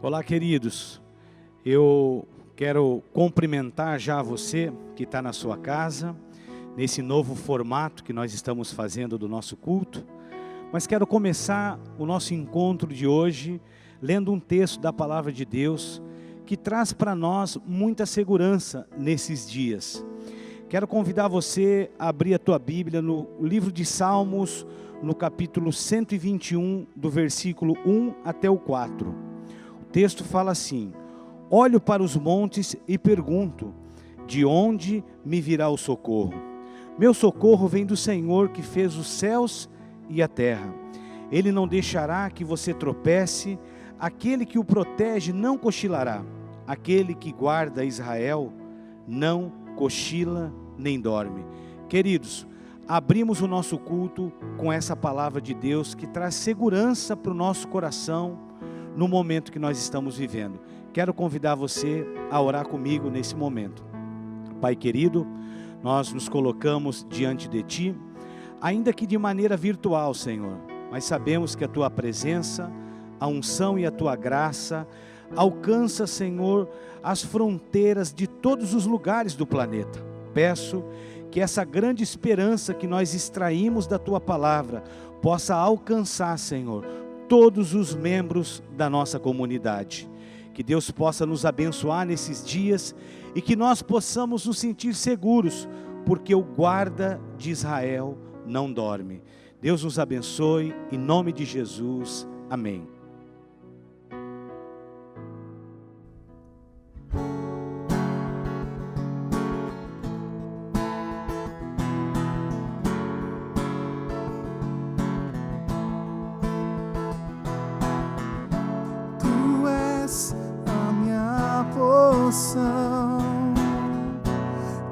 Olá, queridos. Eu quero cumprimentar já você que está na sua casa, nesse novo formato que nós estamos fazendo do nosso culto. Mas quero começar o nosso encontro de hoje lendo um texto da Palavra de Deus que traz para nós muita segurança nesses dias. Quero convidar você a abrir a tua Bíblia no livro de Salmos, no capítulo 121, do versículo 1 até o 4. O texto fala assim: olho para os montes e pergunto, de onde me virá o socorro? Meu socorro vem do Senhor que fez os céus e a terra. Ele não deixará que você tropece, aquele que o protege não cochilará, aquele que guarda Israel não cochila nem dorme. Queridos, abrimos o nosso culto com essa palavra de Deus que traz segurança para o nosso coração no momento que nós estamos vivendo. Quero convidar você a orar comigo nesse momento. Pai querido, nós nos colocamos diante de Ti, ainda que de maneira virtual, Senhor, mas sabemos que a Tua presença, a unção e a Tua graça alcança, Senhor, as fronteiras de todos os lugares do planeta. Peço que essa grande esperança que nós extraímos da Tua palavra possa alcançar, Senhor, todos os membros da nossa comunidade. Que Deus possa nos abençoar nesses dias e que nós possamos nos sentir seguros, porque o guarda de Israel não dorme. Deus nos abençoe, em nome de Jesus, amém.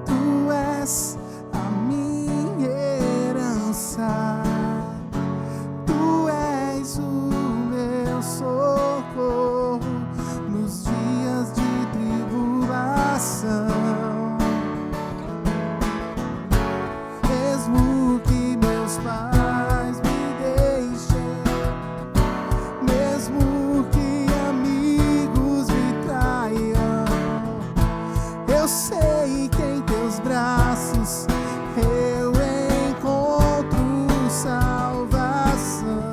Tu és a minha herança, Tu és o meu socorro nos dias de tribulação. Mesmo que meus pais me deixem, mesmo que amigos me traiam, eu sei que em Teus braços eu encontro salvação.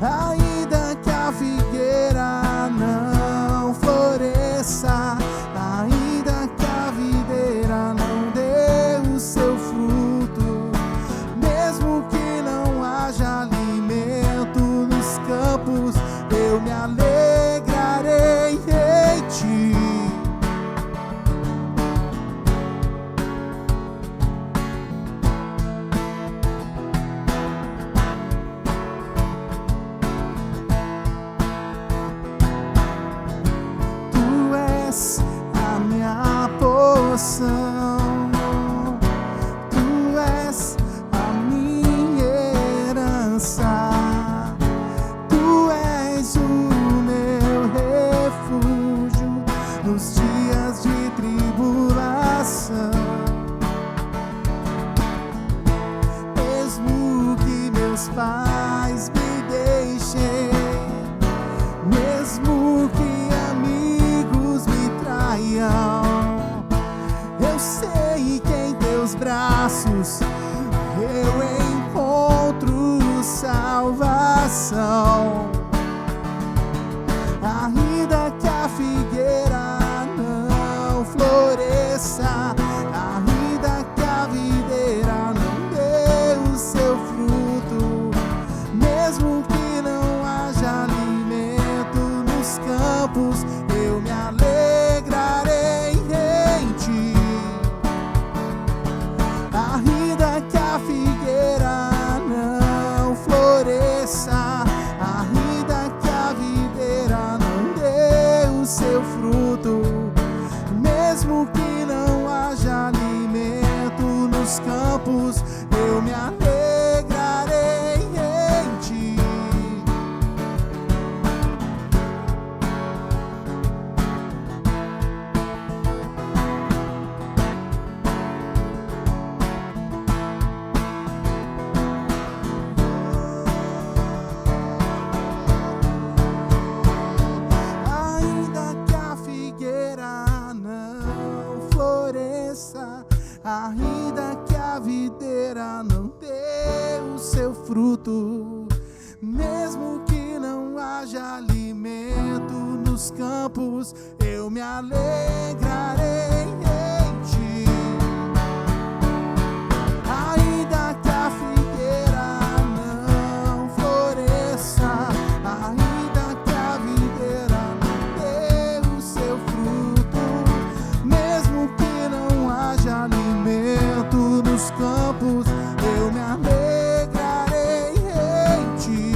Ainda que a figueira não floresça, ainda que a videira não dê o seu fruto, mesmo que não haja alimento nos campos, eu me alegrarei em Ti. Tu és a minha porção, Tu és a minha herança, Tu és o meu refúgio nos dias de tribulação. Mesmo que meus pais me deixem, mesmo que amigos me traiam, eu sei que em Teus braços eu encontro salvação. Ainda que a figueira não floresça, ainda que a videira não dê o seu fruto, mesmo que não haja alimento nos campos, eu me alegrarei em Ti. Ainda que a figueira não floresça, ainda que a videira não dê o seu fruto, mesmo que não haja alimento nos campos, eu me alegrarei em Ti. figueira não dê o seu fruto, mesmo que não haja alimento nos campos, eu me alegrarei em ti. Ainda que a figueira não floresça, ainda que a videira não dê o seu fruto, mesmo que não haja alimento nos campos, eu me alegrarei em ti.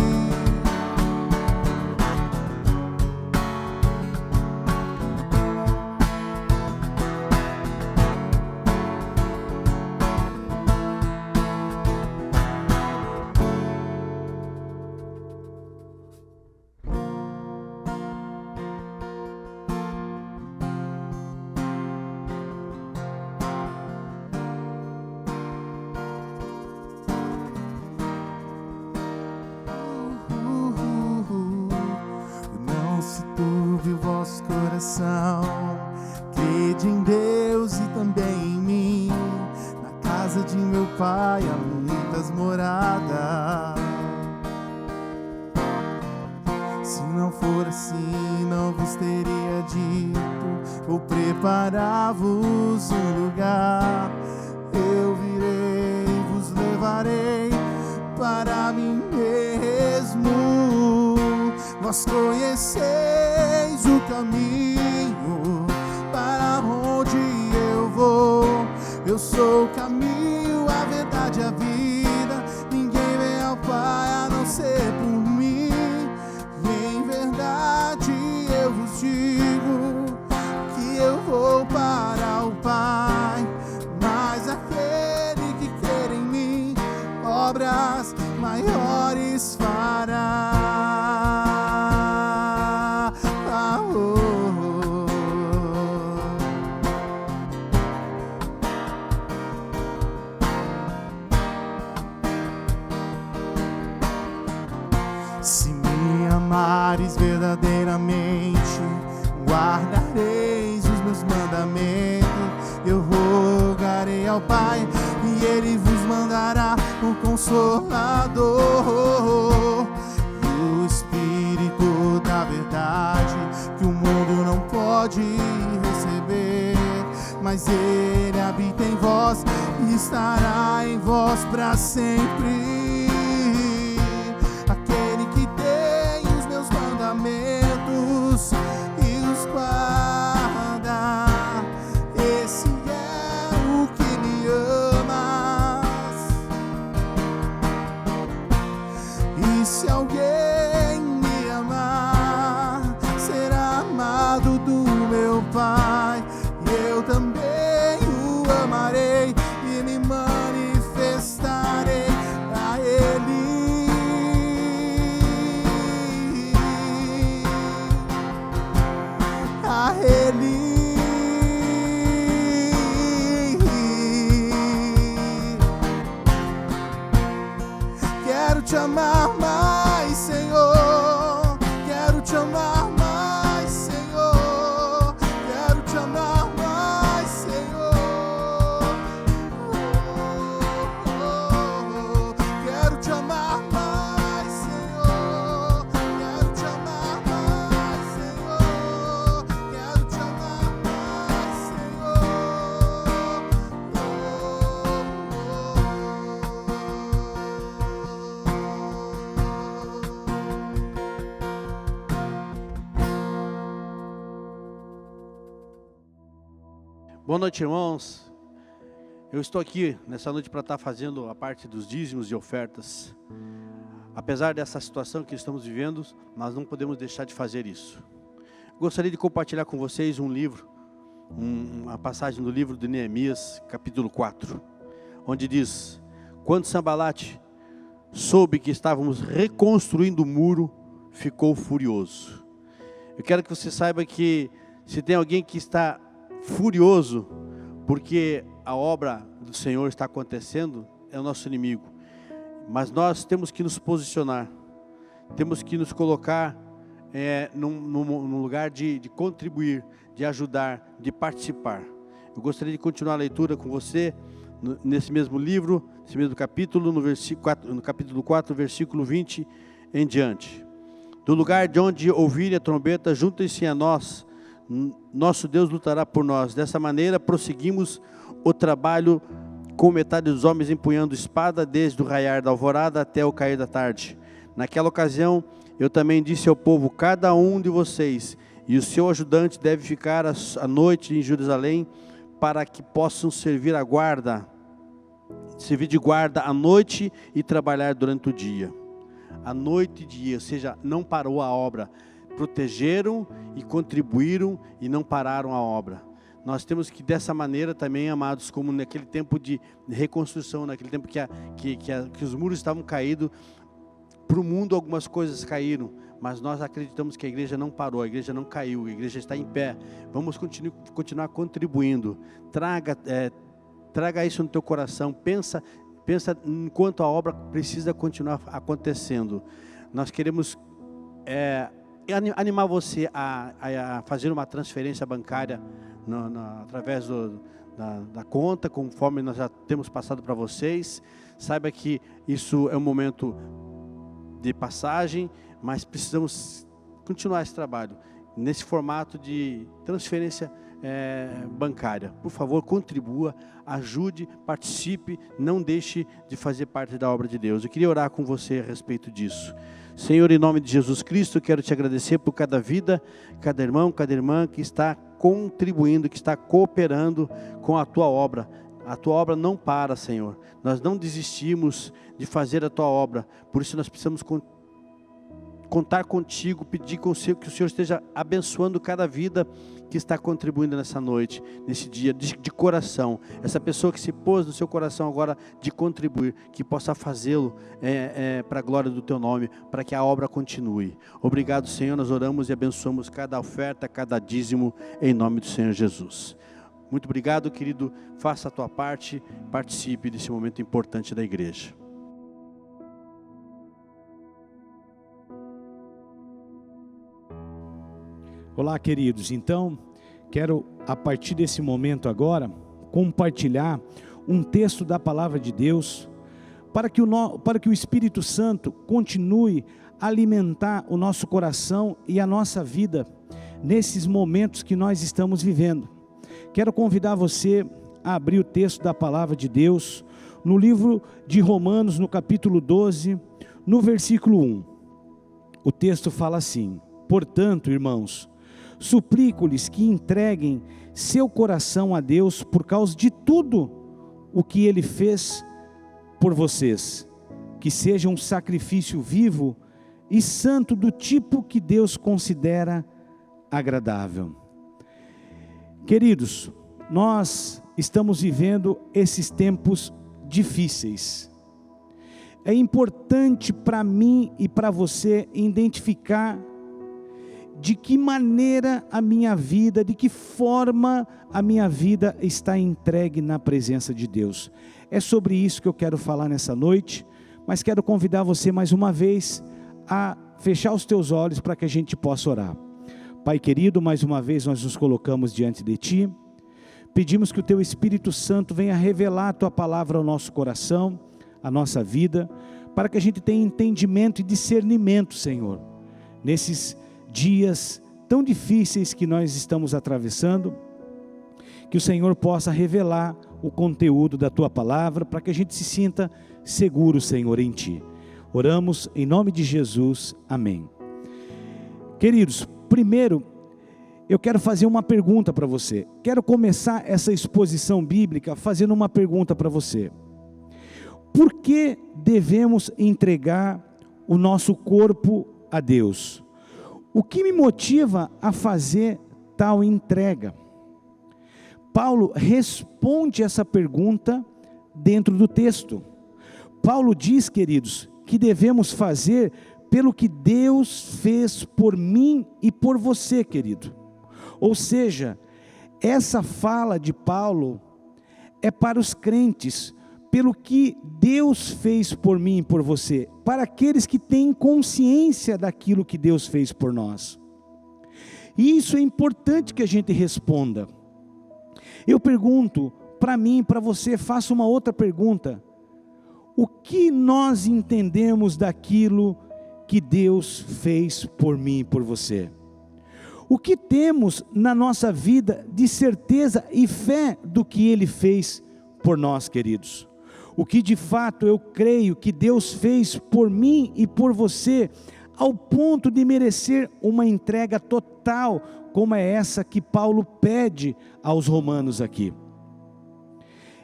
Não se turbe o vosso coração, crede em Deus e também em mim. Na casa de meu pai há muitas moradas. Se não for assim, não vos teria dito, vou preparar-vos um lugar. Eu virei, vos levarei para mim mesmo. Vós conheceis o caminho para onde eu vou. Eu sou o caminho, a verdade e a vida. Ninguém vem ao Pai a não ser por mim. E em verdade eu vos digo que eu vou para o Pai. Mas aquele que crer em mim, obras maiores fará. Se me amares verdadeiramente, guardareis os meus mandamentos. Eu rogarei ao Pai e Ele vos mandará o Consolador, o Espírito da verdade, que o mundo não pode receber, mas Ele habita em vós e estará em vós para sempre. Aquele que tem os meus mandamentos e os guarda, esse é o que me amas. E se alguém me amar, será amado do meu Pai. E eu também o amarei e me manifestarei a Ele. A Ele. Quero te amar mais, Senhor. Quero te amar mais, Senhor. Quero te amar mais, Senhor. Quero te amar mais, Senhor. Quero te amar mais, Senhor. Quero te amar mais, Boa noite, irmãos. Eu estou aqui nessa noite para estar fazendo a parte dos dízimos e ofertas. Apesar dessa situação que estamos vivendo, nós não podemos deixar de fazer isso. Gostaria de compartilhar com vocês um livro, uma passagem do livro de Neemias, capítulo 4, onde diz: quando Sambalate soube que estávamos reconstruindo o muro, ficou furioso. Eu quero que você saiba que se tem alguém que está furioso porque a obra do Senhor está acontecendo, é o nosso inimigo. Mas nós temos que nos posicionar, temos que nos colocar num lugar de contribuir, de ajudar, de participar. Eu gostaria de continuar a leitura com você nesse mesmo livro, nesse mesmo capítulo, no capítulo 4, versículo 20 em diante. Do lugar de onde ouvirem a trombeta, juntem-se a nós, nosso Deus lutará por nós. Dessa maneira, prosseguimos o trabalho com metade dos homens empunhando espada, desde o raiar da alvorada até o cair da tarde. Naquela ocasião, eu também disse ao povo: cada um de vocês e o seu ajudante deve ficar a noite em Jerusalém, para que possam servir de guarda à noite e trabalhar durante o dia. A noite e dia, ou seja, não parou a obra. Protegeram e contribuíram e não pararam a obra. Nós temos que, dessa maneira também, amados, como naquele tempo de reconstrução, naquele tempo que os muros estavam caídos, para o mundo algumas coisas caíram, mas nós acreditamos que a igreja não parou, a igreja não caiu, a igreja está em pé. Vamos continuar contribuindo. Traga isso no teu coração, pensa enquanto a obra precisa continuar acontecendo. Nós queremos animar você a fazer uma transferência bancária através da conta, conforme nós já temos passado para vocês. Saiba que isso é um momento de passagem, mas precisamos continuar esse trabalho nesse formato de transferência bancária. Por favor, contribua, ajude, participe, não deixe de fazer parte da obra de Deus. Eu queria orar com você a respeito disso. Senhor, em nome de Jesus Cristo, quero te agradecer por cada vida, cada irmão, cada irmã que está contribuindo, que está cooperando com a tua obra. A tua obra não para, Senhor. Nós não desistimos de fazer a tua obra, por isso nós precisamos contar contigo, pedir que o Senhor esteja abençoando cada vida que está contribuindo nessa noite, nesse dia, de coração. Essa pessoa que se pôs no seu coração agora de contribuir, que possa fazê-lo para a glória do teu nome, para que a obra continue. Obrigado, Senhor, nós oramos e abençoamos cada oferta, cada dízimo, em nome do Senhor Jesus. Muito obrigado, querido, faça a tua parte, participe desse momento importante da igreja. Olá, queridos. Então, quero, a partir desse momento agora, compartilhar um texto da Palavra de Deus, para que o Espírito Santo continue a alimentar o nosso coração e a nossa vida, nesses momentos que nós estamos vivendo. Quero convidar você a abrir o texto da Palavra de Deus, no livro de Romanos, no capítulo 12, no versículo 1. O texto fala assim: portanto, irmãos, suplico-lhes que entreguem seu coração a Deus por causa de tudo o que Ele fez por vocês, que seja um sacrifício vivo e santo do tipo que Deus considera agradável. Queridos, nós estamos vivendo esses tempos difíceis. É importante para mim e para você identificar de que maneira a minha vida, de que forma a minha vida está entregue na presença de Deus. É sobre isso que eu quero falar nessa noite, mas quero convidar você mais uma vez a fechar os teus olhos para que a gente possa orar. Pai querido, mais uma vez nós nos colocamos diante de Ti, pedimos que o Teu Espírito Santo venha revelar a Tua palavra ao nosso coração, à nossa vida, para que a gente tenha entendimento e discernimento, Senhor, nesses dias tão difíceis que nós estamos atravessando, que o Senhor possa revelar o conteúdo da Tua palavra, para que a gente se sinta seguro, Senhor, em Ti. Oramos em nome de Jesus, amém. Queridos, primeiro, eu quero fazer uma pergunta para você. Quero começar essa exposição bíblica fazendo uma pergunta para você. Por que devemos entregar o nosso corpo a Deus? O que me motiva a fazer tal entrega? Paulo responde essa pergunta dentro do texto. Paulo diz, queridos, que devemos fazer pelo que Deus fez por mim e por você, querido. Ou seja, essa fala de Paulo é para os crentes, pelo que Deus fez por mim e por você, para aqueles que têm consciência daquilo que Deus fez por nós. E isso é importante que a gente responda. Eu pergunto, para mim, para você, faço uma outra pergunta: o que nós entendemos daquilo que Deus fez por mim e por você? O que temos na nossa vida de certeza e fé do que Ele fez por nós, queridos? O que de fato eu creio que Deus fez por mim e por você, ao ponto de merecer uma entrega total, como é essa que Paulo pede aos romanos aqui?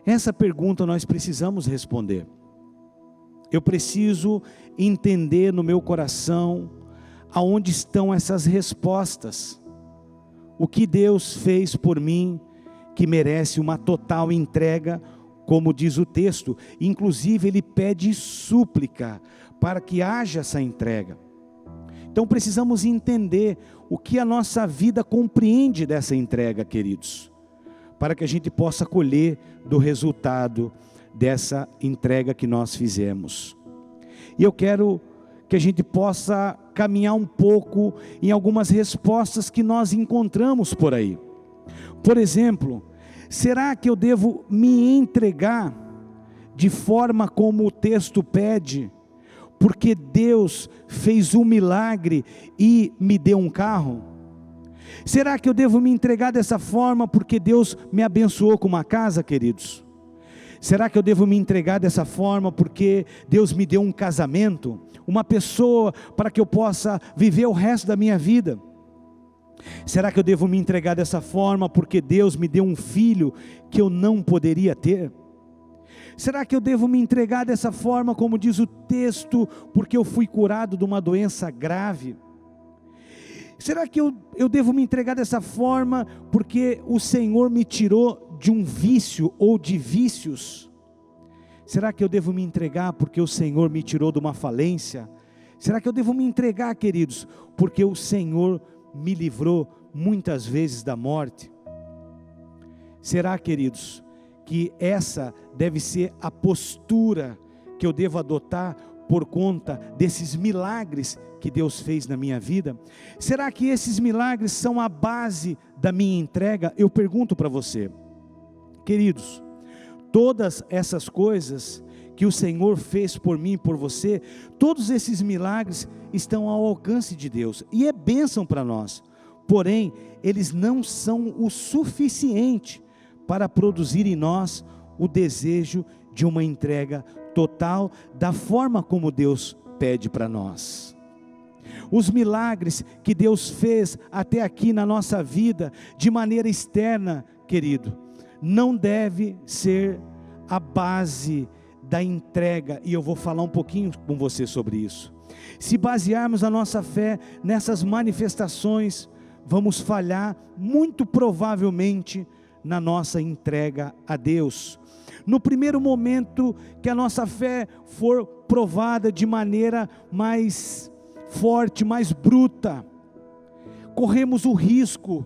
Essa pergunta nós precisamos responder. Eu preciso entender no meu coração aonde estão essas respostas. O que Deus fez por mim que merece uma total entrega, como diz o texto. Inclusive ele pede súplica para que haja essa entrega. Então precisamos entender o que a nossa vida compreende dessa entrega, queridos, para que a gente possa colher do resultado dessa entrega que nós fizemos. E eu quero que a gente possa caminhar um pouco em algumas respostas que nós encontramos por aí. Por exemplo, será que eu devo me entregar de forma como o texto pede, porque Deus fez um milagre e me deu um carro? Será que eu devo me entregar dessa forma porque Deus me abençoou com uma casa, queridos? Será que eu devo me entregar dessa forma porque Deus me deu um casamento, uma pessoa para que eu possa viver o resto da minha vida? Será que eu devo me entregar dessa forma porque Deus me deu um filho que eu não poderia ter? Será que eu devo me entregar dessa forma, como diz o texto, porque eu fui curado de uma doença grave? Será que eu devo me entregar dessa forma porque o Senhor me tirou de um vício ou de vícios? Será que eu devo me entregar porque o Senhor me tirou de uma falência? Será que eu devo me entregar, queridos, porque o Senhor me livrou muitas vezes da morte? Será, queridos, que essa deve ser a postura que eu devo adotar por conta desses milagres que Deus fez na minha vida? Será que esses milagres são a base da minha entrega? Eu pergunto para você, queridos, todas essas coisas que o Senhor fez por mim e por você, todos esses milagres estão ao alcance de Deus, e é bênção para nós, porém, eles não são o suficiente para produzir em nós o desejo de uma entrega total, da forma como Deus pede para nós. Os milagres que Deus fez até aqui na nossa vida, de maneira externa, querido, não deve ser a base da entrega, e eu vou falar um pouquinho com você sobre isso. Se basearmos a nossa fé nessas manifestações, vamos falhar muito provavelmente na nossa entrega a Deus. No primeiro momento que a nossa fé for provada de maneira mais forte, mais bruta, corremos o risco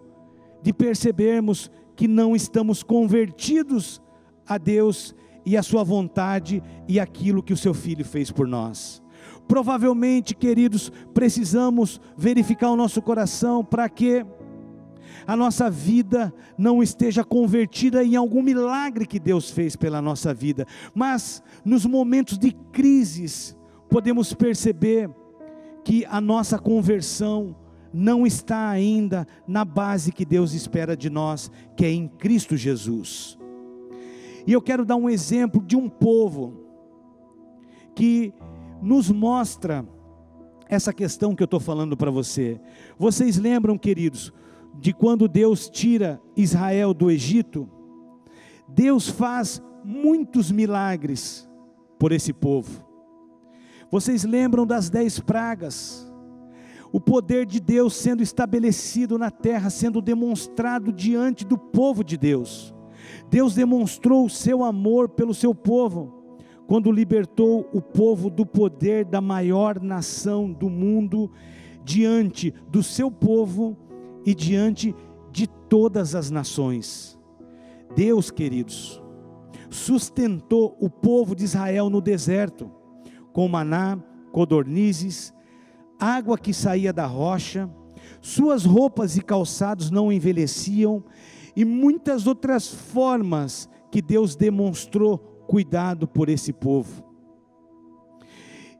de percebermos que não estamos convertidos a Deus e a sua vontade e aquilo que o seu Filho fez por nós. Provavelmente, queridos, precisamos verificar o nosso coração para que a nossa vida não esteja convertida em algum milagre que Deus fez pela nossa vida, mas nos momentos de crises, podemos perceber que a nossa conversão não está ainda na base que Deus espera de nós, que é em Cristo Jesus. E eu quero dar um exemplo de um povo que nos mostra essa questão que eu estou falando para você. Vocês lembram, queridos, de quando Deus tira Israel do Egito? Deus faz muitos milagres por esse povo. Vocês lembram das 10 pragas? O poder de Deus sendo estabelecido na terra, sendo demonstrado diante do povo de Deus. Deus demonstrou o seu amor pelo seu povo, quando libertou o povo do poder da maior nação do mundo, diante do seu povo e diante de todas as nações. Deus, queridos, sustentou o povo de Israel no deserto, com maná, codornizes, água que saía da rocha, suas roupas e calçados não envelheciam, e muitas outras formas que Deus demonstrou cuidado por esse povo.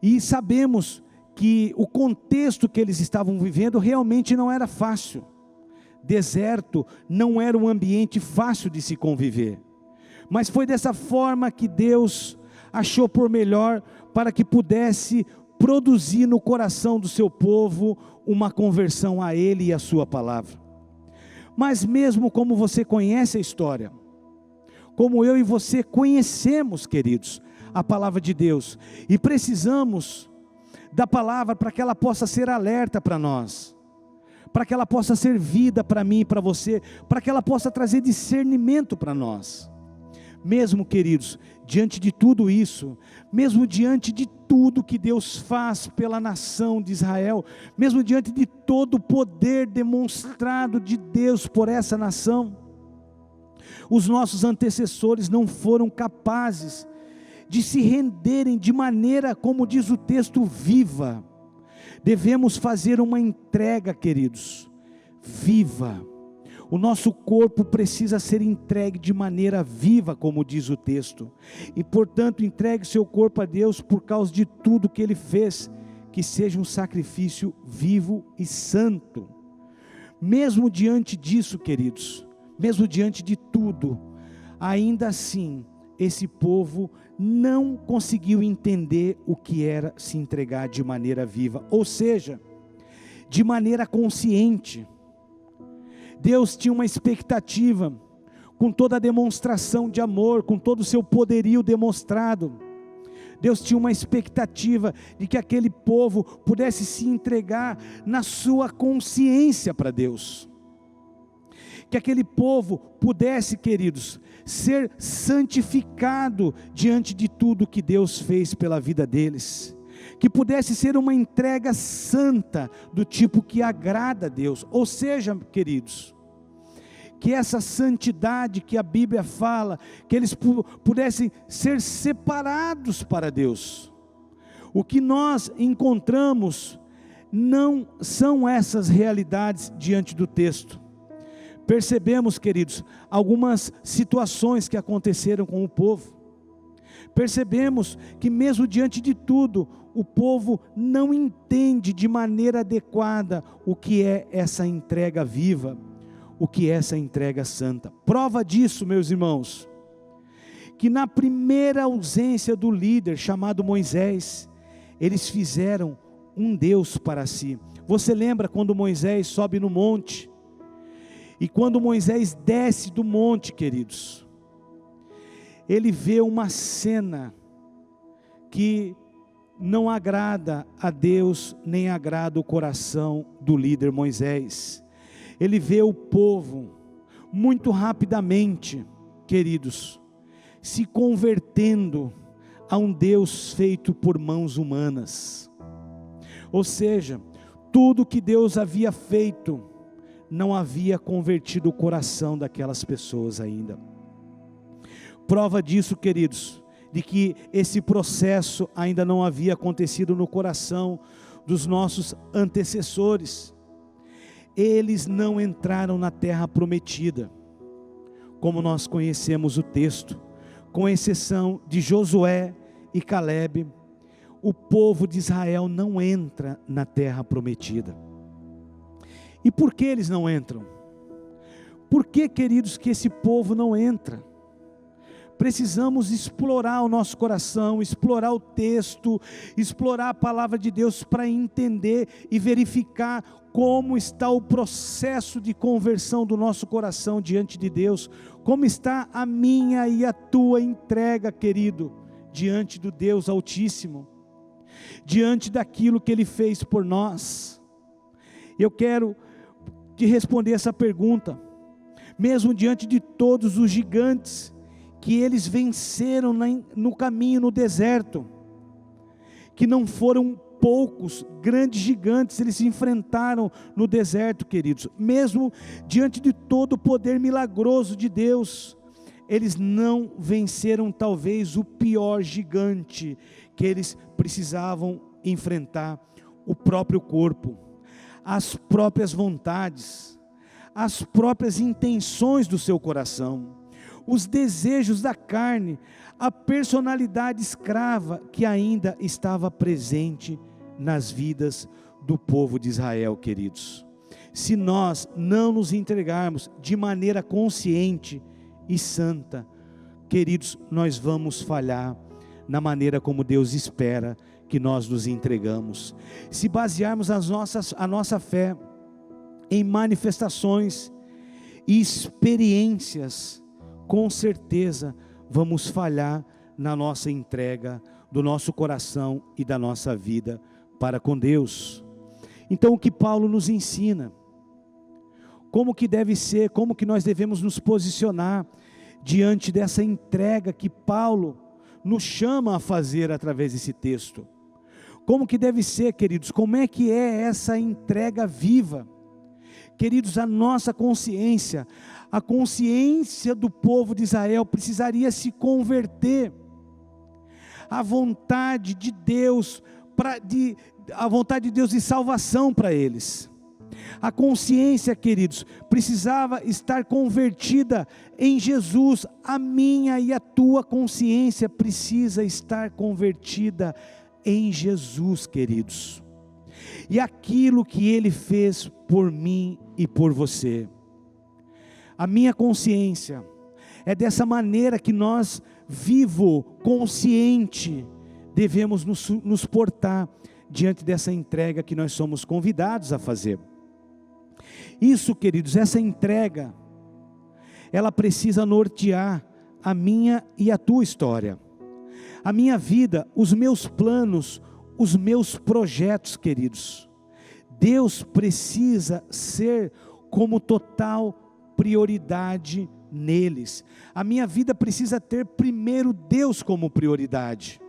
E sabemos que o contexto que eles estavam vivendo realmente não era fácil. Deserto não era um ambiente fácil de se conviver. Mas foi dessa forma que Deus achou por melhor para que pudesse produzir no coração do seu povo uma conversão a Ele e a sua palavra. Mas mesmo como você conhece a história, como eu e você conhecemos, queridos, a palavra de Deus, e precisamos da palavra para que ela possa ser alerta para nós, para que ela possa ser vida para mim e para você, para que ela possa trazer discernimento para nós. Mesmo, queridos, diante de tudo isso, mesmo diante de tudo que Deus faz pela nação de Israel, mesmo diante de todo o poder demonstrado de Deus por essa nação, os nossos antecessores não foram capazes de se renderem de maneira, como diz o texto, viva. Devemos fazer uma entrega, queridos, viva. O nosso corpo precisa ser entregue de maneira viva, como diz o texto. E portanto, entregue seu corpo a Deus por causa de tudo que Ele fez, que seja um sacrifício vivo e santo. Mesmo diante disso, queridos, mesmo diante de tudo, ainda assim, esse povo não conseguiu entender o que era se entregar de maneira viva, ou seja, de maneira consciente. Deus tinha uma expectativa, com toda a demonstração de amor, com todo o seu poderio demonstrado. Deus tinha uma expectativa de que aquele povo pudesse se entregar na sua consciência para Deus. Que aquele povo pudesse, queridos, ser santificado diante de tudo que Deus fez pela vida deles. Que pudesse ser uma entrega santa, do tipo que agrada a Deus. Ou seja, queridos, que essa santidade que a Bíblia fala, que eles pudessem ser separados para Deus. O que nós encontramos não são essas realidades diante do texto. Percebemos, queridos, algumas situações que aconteceram com o povo. Percebemos que mesmo diante de tudo, o povo não entende de maneira adequada o que é essa entrega viva, o que é essa entrega santa. Prova disso, meus irmãos, que na primeira ausência do líder chamado Moisés, eles fizeram um Deus para si. Você lembra quando Moisés sobe no monte? E quando Moisés desce do monte, queridos, ele vê uma cena que não agrada a Deus, nem agrada o coração do líder Moisés. Ele vê o povo, muito rapidamente, queridos, se convertendo a um Deus feito por mãos humanas. Ou seja, tudo que Deus havia feito, não havia convertido o coração daquelas pessoas ainda. Prova disso, queridos, de que esse processo ainda não havia acontecido no coração dos nossos antecessores. Eles não entraram na terra prometida, como nós conhecemos o texto, com exceção de Josué e Calebe. O povo de Israel não entra na terra prometida. E por que eles não entram? Por que, queridos, que esse povo não entra? Precisamos explorar o nosso coração, explorar o texto, explorar a palavra de Deus para entender e verificar como está o processo de conversão do nosso coração diante de Deus, como está a minha e a tua entrega, querido, diante do Deus Altíssimo, diante daquilo que Ele fez por nós. Eu quero te responder essa pergunta, mesmo diante de todos os gigantes que eles venceram no caminho, no deserto, que não foram poucos, grandes gigantes eles se enfrentaram no deserto, queridos, mesmo diante de todo o poder milagroso de Deus, eles não venceram talvez o pior gigante que eles precisavam enfrentar, o próprio corpo, as próprias vontades, as próprias intenções do seu coração. os desejos da carne, a personalidade escrava que ainda estava presente nas vidas do povo de Israel, queridos. Se nós não nos entregarmos de maneira consciente e santa, queridos, nós vamos falhar na maneira como Deus espera que nós nos entregamos. Se basearmos a nossa fé em manifestações e experiências, com certeza vamos falhar na nossa entrega do nosso coração e da nossa vida para com Deus. Então o que Paulo nos ensina? Como que deve ser, como que nós devemos nos posicionar diante dessa entrega que Paulo nos chama a fazer através desse texto? Como que deve ser, queridos? Como é que é essa entrega viva? Queridos, a nossa consciência, a consciência do povo de Israel precisaria se converter à vontade de Deus, a vontade de Deus de salvação para eles. A consciência, queridos, precisava estar convertida em Jesus. A minha e a tua consciência precisa estar convertida em Jesus, queridos. E aquilo que Ele fez por mim e por você. A minha consciência é dessa maneira que nós, vivo, consciente, devemos nos portar diante dessa entrega que nós somos convidados a fazer. Isso, queridos, essa entrega, ela precisa nortear a minha e a tua história, a minha vida, os meus planos, os meus projetos, queridos. Deus precisa ser como total prioridade neles. A minha vida precisa ter primeiro Deus como prioridade,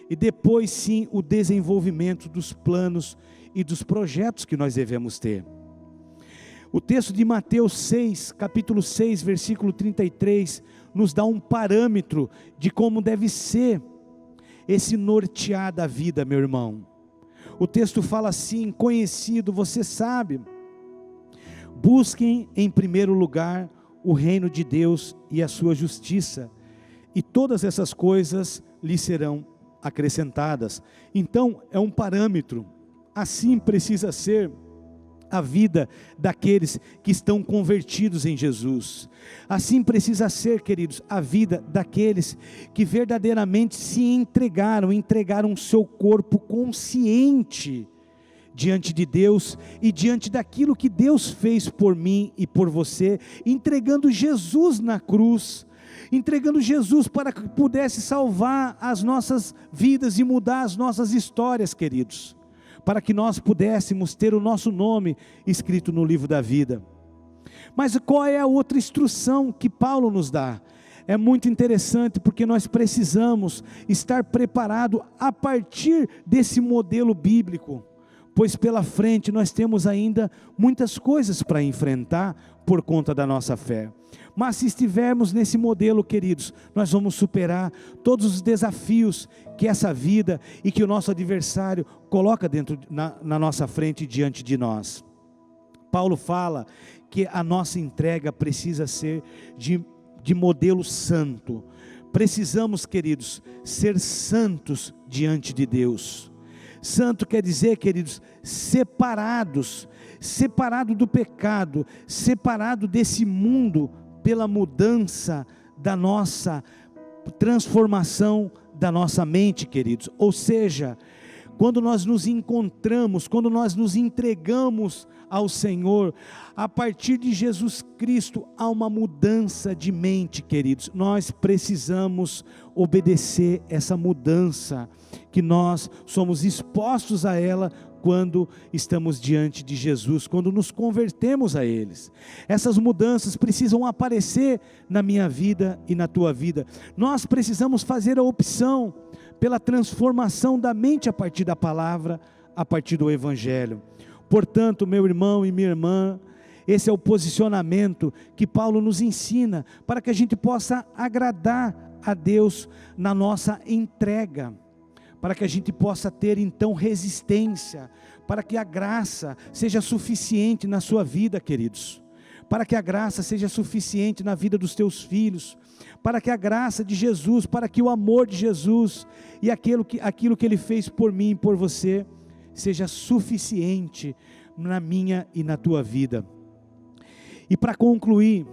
e depois sim o desenvolvimento dos planos e dos projetos que nós devemos ter. O texto de Mateus 6, capítulo 6, versículo 33, nos dá um parâmetro de como deve ser esse nortear da vida, meu irmão. O texto fala assim, conhecido, você sabe: busquem em primeiro lugar o reino de Deus e a sua justiça, e todas essas coisas lhe serão acrescentadas. Então é um parâmetro, assim precisa ser a vida daqueles que estão convertidos em Jesus. Assim precisa ser, queridos, a vida daqueles que verdadeiramente se entregaram seu corpo consciente diante de Deus e diante daquilo que Deus fez por mim e por você, entregando Jesus na cruz, entregando Jesus para que pudesse salvar as nossas vidas e mudar as nossas histórias, queridos, para que nós pudéssemos ter o nosso nome escrito no livro da vida. Mas qual é a outra instrução que Paulo nos dá? É muito interessante, porque nós precisamos estar preparados a partir desse modelo bíblico, pois pela frente nós temos ainda muitas coisas para enfrentar por conta da nossa fé. Mas se estivermos nesse modelo, queridos, nós vamos superar todos os desafios que essa vida e que o nosso adversário coloca na nossa frente, diante de nós. Paulo fala que a nossa entrega precisa ser de modelo santo. Precisamos, queridos, ser santos diante de Deus. Santo quer dizer, queridos, separado do pecado, separado desse mundo, pela mudança da nossa transformação da nossa mente, queridos. Ou seja, quando nós nos encontramos, quando nós nos entregamos ao Senhor, a partir de Jesus Cristo, há uma mudança de mente, queridos. Nós precisamos obedecer essa mudança, que nós somos expostos a ela quando estamos diante de Jesus, quando nos convertemos a eles. Essas mudanças precisam aparecer na minha vida e na tua vida. Nós precisamos fazer a opção pela transformação da mente a partir da palavra, a partir do Evangelho. Portanto, meu irmão e minha irmã, esse é o posicionamento que Paulo nos ensina, para que a gente possa agradar a Deus na nossa entrega, para que a gente possa ter então resistência, para que a graça seja suficiente na sua vida, queridos, para que a graça seja suficiente na vida dos teus filhos, para que a graça de Jesus, para que o amor de Jesus e aquilo que Ele fez por mim e por você, seja suficiente na minha e na tua vida. E para concluir,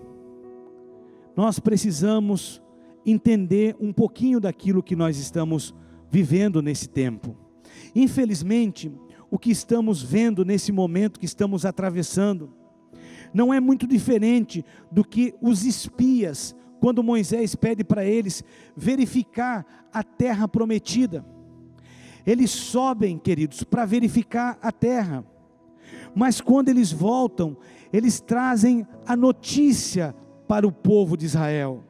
nós precisamos entender um pouquinho daquilo que nós estamos vivendo nesse tempo. Infelizmente, o que estamos vendo nesse momento que estamos atravessando, não é muito diferente do que os espias, quando Moisés pede para eles verificar a terra prometida. Eles sobem, queridos, para verificar a terra, mas quando eles voltam, eles trazem a notícia para o povo de Israel.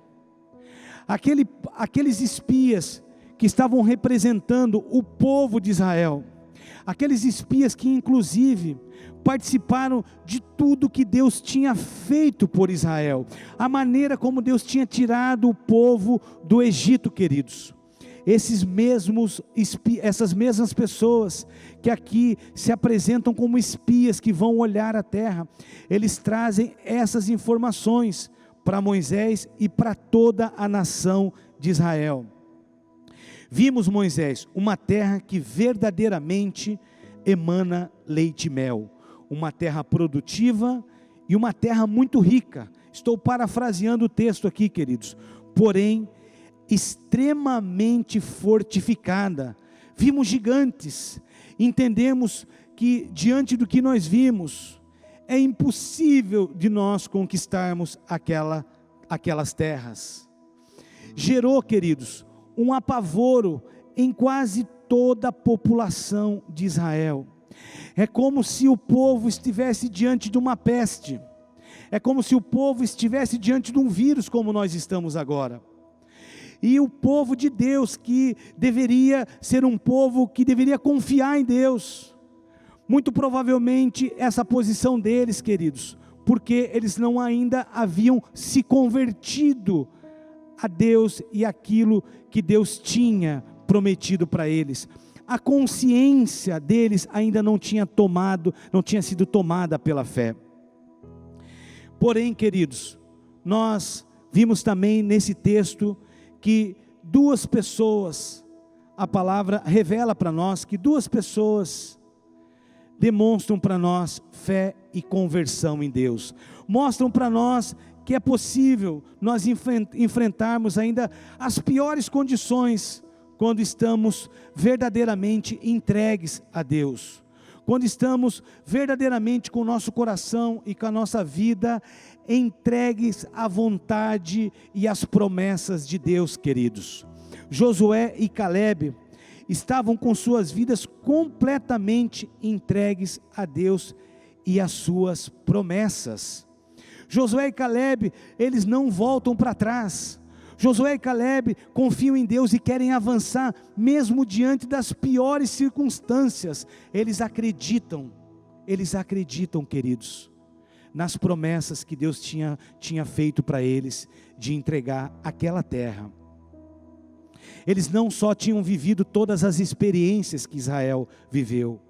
Aqueles espias que estavam representando o povo de Israel, aqueles espias que inclusive participaram de tudo que Deus tinha feito por Israel, a maneira como Deus tinha tirado o povo do Egito, queridos. Essas mesmas pessoas que aqui se apresentam como espias que vão olhar a terra, eles trazem essas informações para Moisés e para toda a nação de Israel. Vimos, Moisés, uma terra que verdadeiramente emana leite e mel, uma terra produtiva e uma terra muito rica. Estou parafraseando o texto aqui, queridos, porém extremamente fortificada. Vimos gigantes, entendemos que diante do que nós vimos, é impossível de nós conquistarmos aquelas terras. Gerou, queridos, um apavoro em quase toda a população de Israel. É como se o povo estivesse diante de uma peste, é como se o povo estivesse diante de um vírus, como nós estamos agora. E o povo de Deus, que deveria ser um povo que deveria confiar em Deus, muito provavelmente essa posição deles, queridos, porque eles não ainda haviam se convertido a Deus e aquilo que Deus tinha prometido para eles. A consciência deles ainda não tinha sido tomada pela fé. Porém, queridos, nós vimos também nesse texto que duas pessoas, a palavra revela para nós que duas pessoas demonstram para nós fé e conversão em Deus. Mostram para nós que é possível nós enfrentarmos ainda as piores condições quando estamos verdadeiramente entregues a Deus. Quando estamos verdadeiramente com o nosso coração e com a nossa vida entregues à vontade e às promessas de Deus, queridos. Josué e Calebe estavam com suas vidas completamente entregues a Deus e às suas promessas. Josué e Calebe, eles não voltam para trás. Josué e Calebe confiam em Deus e querem avançar, mesmo diante das piores circunstâncias. Eles acreditam, queridos, nas promessas que Deus tinha feito para eles, de entregar aquela terra. Eles não só tinham vivido todas as experiências que Israel viveu,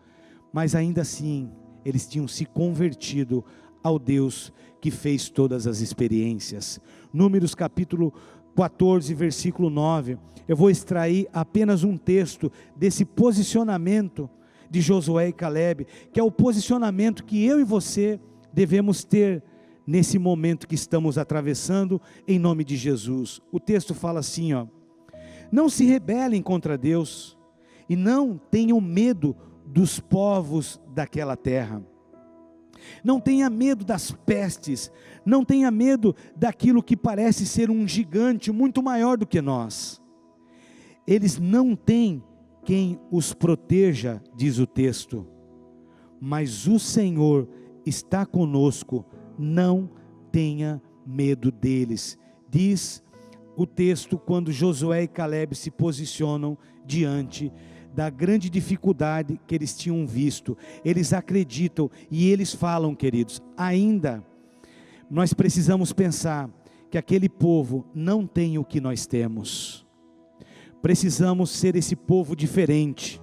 mas ainda assim, eles tinham se convertido ao Deus que fez todas as experiências. Números capítulo 14, versículo 9, eu vou extrair apenas um texto desse posicionamento de Josué e Calebe, que é o posicionamento que eu e você devemos ter nesse momento que estamos atravessando, em nome de Jesus. O texto fala assim, não se rebelem contra Deus, e não tenham medo dos povos daquela terra. Não tenha medo das pestes, não tenha medo daquilo que parece ser um gigante muito maior do que nós. Eles não têm quem os proteja, diz o texto, mas o Senhor está conosco, não tenha medo deles, diz o texto quando Josué e Calebe se posicionam diante da grande dificuldade que eles tinham visto. Eles acreditam e eles falam, queridos, ainda nós precisamos pensar que aquele povo não tem o que nós temos. Precisamos ser esse povo diferente.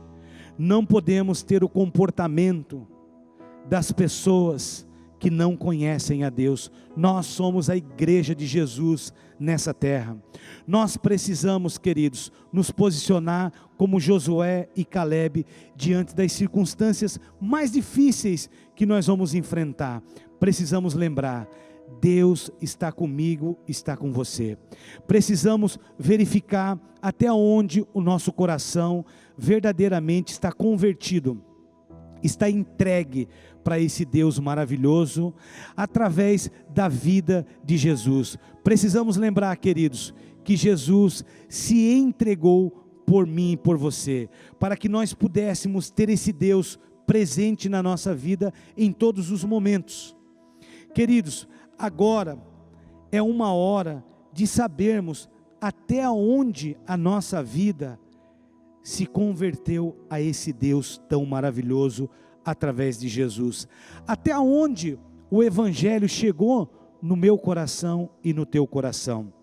Não podemos ter o comportamento das pessoas que não conhecem a Deus. Nós somos a igreja de Jesus nessa terra. Nós precisamos, queridos, nos posicionar como Josué e Caleb diante das circunstâncias mais difíceis que nós vamos enfrentar. Precisamos lembrar: Deus está comigo, está com você. Precisamos verificar até onde o nosso coração verdadeiramente está convertido, está entregue para esse Deus maravilhoso, através da vida de Jesus. Precisamos lembrar, queridos, que Jesus se entregou por mim e por você, para que nós pudéssemos ter esse Deus presente na nossa vida em todos os momentos. Queridos, agora é uma hora de sabermos até onde a nossa vida se converteu a esse Deus tão maravilhoso através de Jesus. Até onde o Evangelho chegou no meu coração e no teu coração.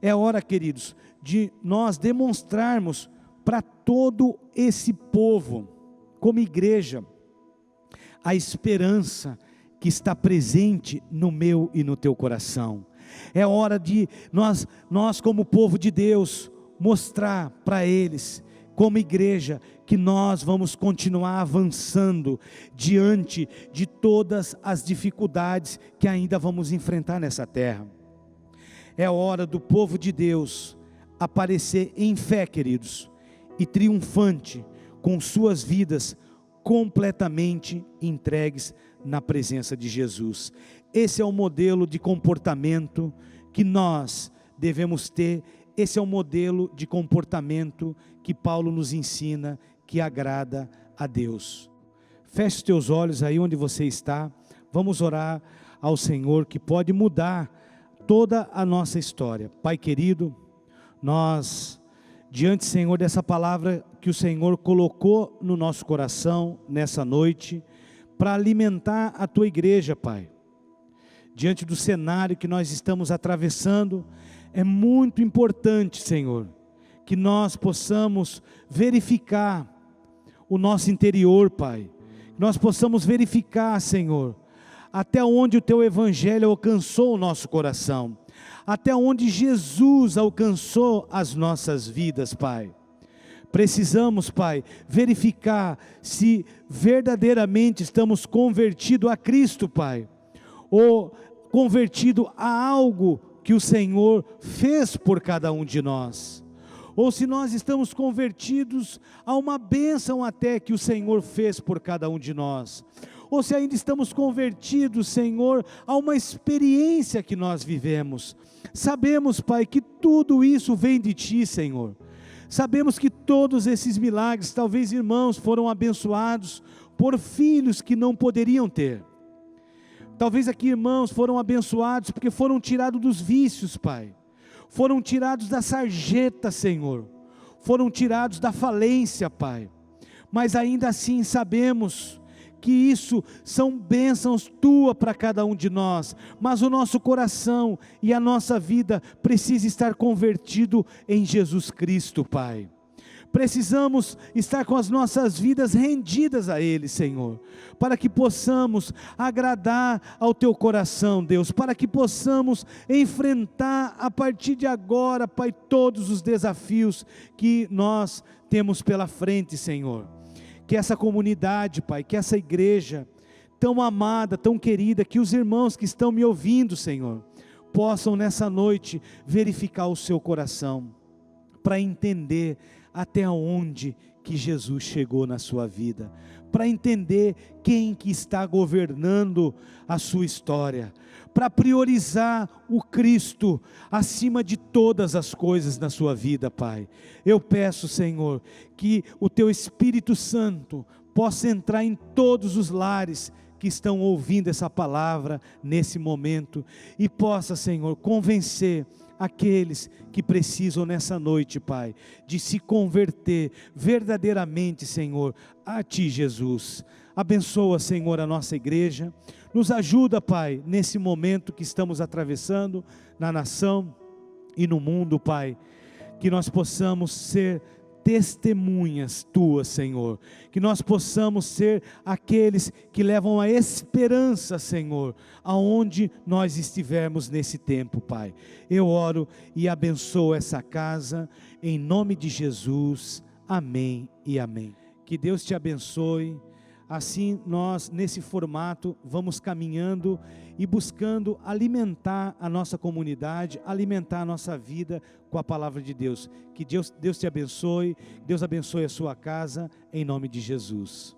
É hora, queridos, de nós demonstrarmos para todo esse povo, como igreja, a esperança que está presente no meu e no teu coração. É hora de nós como povo de Deus, mostrar para eles, como igreja, que nós vamos continuar avançando diante de todas as dificuldades que ainda vamos enfrentar nessa terra. É hora do povo de Deus aparecer em fé, queridos, e triunfante, com suas vidas completamente entregues na presença de Jesus. Esse é o modelo de comportamento que nós devemos ter. Esse é o modelo de comportamento que Paulo nos ensina, que agrada a Deus. Feche os teus olhos aí onde você está. Vamos orar ao Senhor, que pode mudar toda a nossa história. Pai querido, nós, diante, Senhor, dessa palavra que o Senhor colocou no nosso coração nessa noite, para alimentar a tua igreja, Pai. Diante do cenário que nós estamos atravessando, é muito importante, Senhor, que nós possamos verificar o nosso interior, Pai. Que nós possamos verificar, Senhor, até onde o teu evangelho alcançou o nosso coração, até onde Jesus alcançou as nossas vidas, Pai. Precisamos, Pai, verificar se verdadeiramente estamos convertidos a Cristo, Pai, ou convertido a algo que o Senhor fez por cada um de nós, ou se nós estamos convertidos a uma bênção até que o Senhor fez por cada um de nós, ou se ainda estamos convertidos, Senhor, a uma experiência que nós vivemos. Sabemos, Pai, que tudo isso vem de Ti, Senhor. Sabemos que todos esses milagres, talvez irmãos, foram abençoados por filhos que não poderiam ter. Talvez aqui irmãos foram abençoados porque foram tirados dos vícios, Pai. Foram tirados da sarjeta, Senhor. Foram tirados da falência, Pai. Mas ainda assim sabemos que isso são bênçãos Tua para cada um de nós. Mas o nosso coração e a nossa vida precisa estar convertido em Jesus Cristo, Pai. Precisamos estar com as nossas vidas rendidas a Ele, Senhor, para que possamos agradar ao Teu coração, Deus, para que possamos enfrentar a partir de agora, Pai, todos os desafios que nós temos pela frente, Senhor. Que essa comunidade, Pai, que essa igreja tão amada, tão querida, que os irmãos que estão me ouvindo, Senhor, possam nessa noite verificar o seu coração, para entender até onde que Jesus chegou na sua vida, para entender quem que está governando a sua história, para priorizar o Cristo acima de todas as coisas na sua vida, Pai. Eu peço, Senhor, que o Teu Espírito Santo possa entrar em todos os lares que estão ouvindo essa palavra nesse momento, e possa, Senhor, convencer aqueles que precisam nessa noite, Pai, de se converter verdadeiramente, Senhor, a Ti, Jesus. Abençoa, Senhor, a nossa igreja, nos ajuda, Pai, nesse momento que estamos atravessando na nação e no mundo, Pai, que nós possamos ser testemunhas tuas, Senhor. Que nós possamos ser aqueles que levam a esperança, Senhor, aonde nós estivermos nesse tempo, Pai. Eu oro e abençoo essa casa, em nome de Jesus. Amém e amém. Que Deus te abençoe. Assim nós, nesse formato, vamos caminhando e buscando alimentar a nossa comunidade, alimentar a nossa vida com a palavra de Deus. Que Deus te abençoe, Deus abençoe a sua casa, em nome de Jesus.